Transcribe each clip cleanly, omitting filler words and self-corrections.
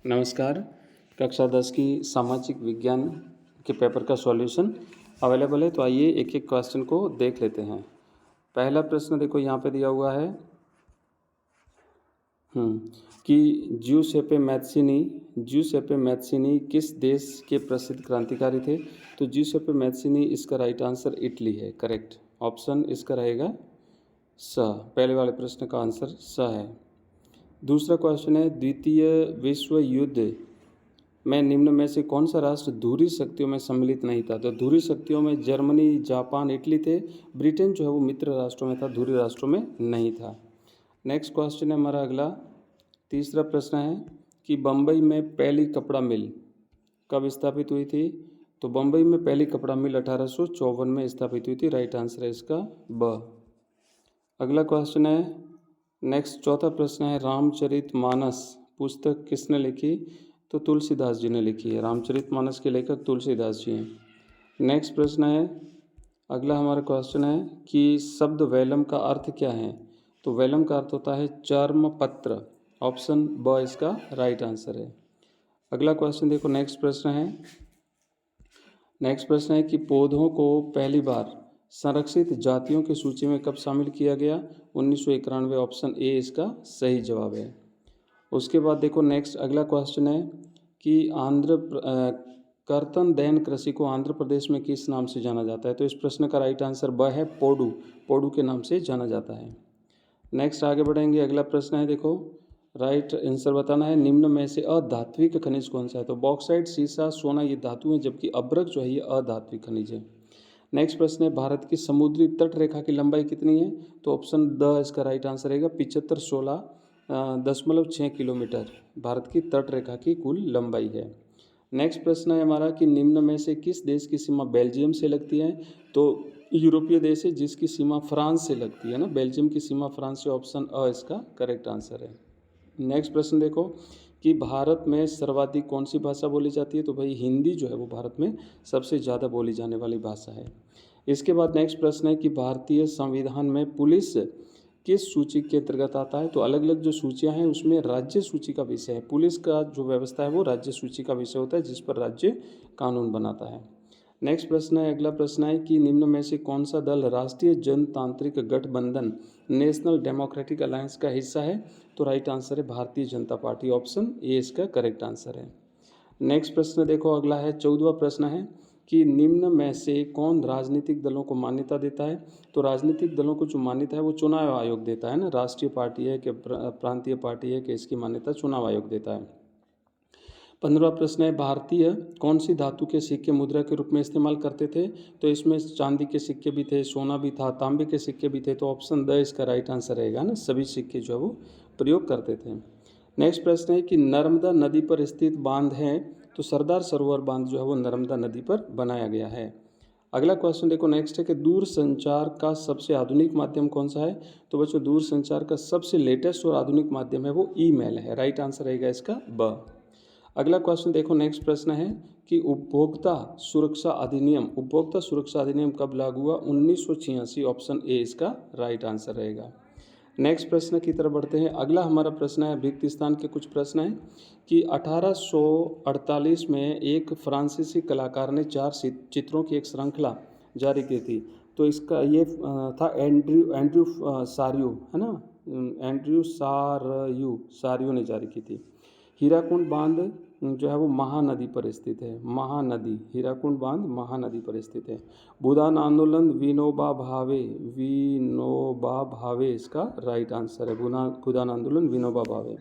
नमस्कार। कक्षा 10 की सामाजिक विज्ञान के पेपर का सॉल्यूशन अवेलेबल है, तो आइए एक एक क्वेश्चन को देख लेते हैं। पहला प्रश्न देखो यहाँ पे दिया हुआ है कि ज्यूसेppe मैत्सिनी किस देश के प्रसिद्ध क्रांतिकारी थे। तो ज्यूसेppe मैत्सिनी इसका राइट आंसर इटली है, करेक्ट। ऑप्शन इसका रहेगा स। पहले वाले प्रश्न का आंसर स है। दूसरा क्वेश्चन है, द्वितीय विश्व युद्ध में निम्न में से कौन सा राष्ट्र धुरी शक्तियों में सम्मिलित नहीं था। तो धुरी शक्तियों में जर्मनी, जापान, इटली थे। ब्रिटेन जो है वो मित्र राष्ट्रों में था, धुरी राष्ट्रों में नहीं था। नेक्स्ट क्वेश्चन है हमारा अगला, तीसरा प्रश्न है कि बम्बई में पहली कपड़ा मिल कब स्थापित हुई थी। तो बम्बई में पहली कपड़ा मिल 1854 में स्थापित हुई थी, राइट आंसर है इसका ब। अगला क्वेश्चन है, नेक्स्ट चौथा प्रश्न है, रामचरितमानस पुस्तक किसने लिखी। तो तुलसीदास जी ने लिखी है। रामचरितमानस के लेखक तुलसीदास जी हैं। नेक्स्ट प्रश्न है, अगला हमारा क्वेश्चन है कि शब्द वेलम का अर्थ क्या है। तो वेलम का अर्थ होता है चर्म पत्र, ऑप्शन ब इसका राइट आंसर है। अगला क्वेश्चन देखो, नेक्स्ट प्रश्न है कि पौधों को पहली बार संरक्षित जातियों की सूची में कब शामिल किया गया। 1991, ऑप्शन ए इसका सही जवाब है। उसके बाद देखो नेक्स्ट अगला क्वेश्चन है कि कर्तन दैन कृषि को आंध्र प्रदेश में किस नाम से जाना जाता है। तो इस प्रश्न का राइट आंसर ब है, पोडू। पोडू के नाम से जाना जाता है। नेक्स्ट आगे बढ़ेंगे, अगला प्रश्न है देखो, राइट आंसर बताना है, निम्न में से अधात्विक खनिज कौन सा है। तो बॉक्साइट, सीसा, सोना ये धातु हैं, जबकि अब्रक जो है ये अधात्विक खनिज है। नेक्स्ट प्रश्न है, भारत की समुद्री तट रेखा की लंबाई कितनी है। तो ऑप्शन द इसका राइट आंसर रहेगा 75.16 किलोमीटर भारत की तट रेखा की कुल लंबाई है। नेक्स्ट प्रश्न है हमारा कि निम्न में से किस देश की सीमा बेल्जियम से लगती है। तो यूरोपीय देश है जिसकी सीमा फ्रांस से लगती है ना, बेल्जियम की सीमा फ्रांस से, ऑप्शन अ इसका करेक्ट आंसर है। नेक्स्ट प्रश्न देखो कि भारत में सर्वाधिक कौन सी भाषा बोली जाती है। तो भाई हिंदी जो है वो भारत में सबसे ज़्यादा बोली जाने वाली भाषा है। इसके बाद नेक्स्ट प्रश्न है कि भारतीय संविधान में पुलिस किस सूची के अंतर्गत आता है। तो अलग अलग जो सूचियां हैं उसमें राज्य सूची का विषय है। पुलिस का जो व्यवस्था है वो राज्य सूची का विषय होता है, जिस पर राज्य कानून बनाता है। नेक्स्ट प्रश्न है, अगला प्रश्न है कि निम्न में से कौन सा दल राष्ट्रीय जनतांत्रिक गठबंधन नेशनल डेमोक्रेटिक अलायंस का हिस्सा है। तो राइट आंसर है Bharatiya Janata party, option A इसका करेक्ट आंसर है। नेक्स्ट प्रश्न देखो अगला है, 14वां प्रश्न है कि निम्न में से कौन राजनीतिक दलों को मान्यता देता है। तो राजनीतिक दलों को जो मान्यता है वो चुनाव आयोग देता है ना, राष्ट्रीय पार्टी है कि प्रांतीय पार्टी है कि इसकी मान्यता चुनाव आयोग देता है। 15वां प्रश्न है, भारतीय कौन सी धातु के सिक्के मुद्रा के रूप में इस्तेमाल करते थे। तो इसमें चांदी के सिक्के भी थे, सोना भी था, तांबे के सिक्के भी थे। तो ऑप्शन द इसका राइट आंसर रहेगा ना, सभी सिक्के जो है वो प्रयोग करते थे। नेक्स्ट प्रश्न है कि नर्मदा नदी पर स्थित बांध है। तो सरदार सरोवर बांध जो है वो नर्मदा नदी पर बनाया गया है। अगला क्वेश्चन देखो नेक्स्ट है कि दूर संचार का सबसे आधुनिक माध्यम कौन सा है। तो बच्चों दूर संचार का सबसे लेटेस्ट और आधुनिक माध्यम है वो ईमेल है, राइट आंसर रहेगा इसका ब। अगला क्वेश्चन देखो, नेक्स्ट प्रश्न है कि उपभोक्ता सुरक्षा अधिनियम कब लागू हुआ। 1986, ऑप्शन ए इसका राइट आंसर रहेगा। नेक्स्ट प्रश्न की तरफ बढ़ते हैं। अगला हमारा प्रश्न है, रिक्त स्थान के कुछ प्रश्न हैं कि 1848 में एक फ्रांसीसी कलाकार ने 4 चित्रों की एक श्रृंखला जारी की थी। तो इसका ये था एंड्रयू सारियो है ना, एंड्रयू सारियो ने जारी की थी। हीराकुंड बांध जो है वो महानदी पर स्थित है, हीराकुंड बांध महानदी पर स्थित है। भूदान आंदोलन विनोबा भावे इसका राइट आंसर है, भूदान आंदोलन विनोबा भावे।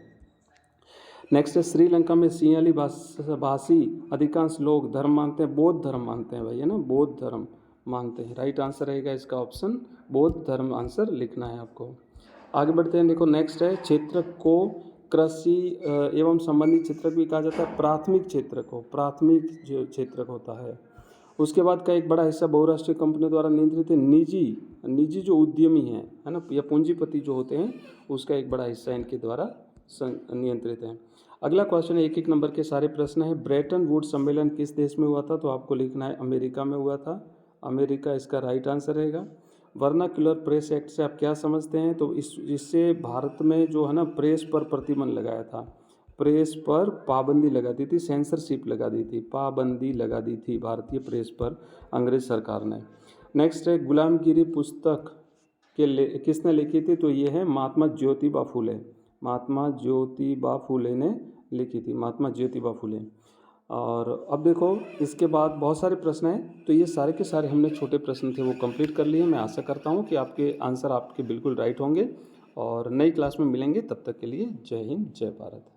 नेक्स्ट है, श्रीलंका में सिंहली भाषी अधिकांश लोग धर्म मानते हैं, बौद्ध धर्म मानते हैं भाई है ना, बौद्ध धर्म मानते हैं, राइट आंसर रहेगा इसका ऑप्शन बौद्ध धर्म आंसर लिखना है आपको। आगे बढ़ते हैं, देखो नेक्स्ट है, क्षेत्र को कृषि एवं संबंधित क्षेत्रक भी कहा जाता है, प्राथमिक जो क्षेत्रक होता है। उसके बाद का एक बड़ा हिस्सा बहुराष्ट्रीय कंपनियों द्वारा नियंत्रित है। निजी जो उद्यमी हैं है ना, या पूंजीपति जो होते हैं उसका एक बड़ा हिस्सा इनके द्वारा नियंत्रित है। अगला क्वेश्चन है, एक नंबर के सारे प्रश्न है। ब्रेटन वुड सम्मेलन किस देश में हुआ था। तो आपको लिखना है अमेरिका में हुआ था, अमेरिका इसका राइट आंसर रहेगा। वर्नाक्युलर प्रेस एक्ट से आप क्या समझते हैं। तो इससे भारत में जो है ना प्रेस पर प्रतिबंध लगाया था, प्रेस पर पाबंदी लगा दी थी, सेंसरशिप लगा दी थी, पाबंदी लगा दी थी भारतीय प्रेस पर अंग्रेज सरकार ने। नेक्स्ट है गुलामगिरी पुस्तक किसने लिखी थी? तो ये है महात्मा ज्योतिबा फुले। महात्मा ज्योतिबा फुले ने लिखी थी, महात्मा ज्योतिबा फुले। और अब देखो इसके बाद बहुत सारे प्रश्न हैं, तो ये सारे के सारे हमने छोटे प्रश्न थे वो कंप्लीट कर लिए। मैं आशा करता हूँ कि आपके आंसर आपके बिल्कुल राइट होंगे और नई क्लास में मिलेंगे। तब तक के लिए जय हिंद, जय भारत।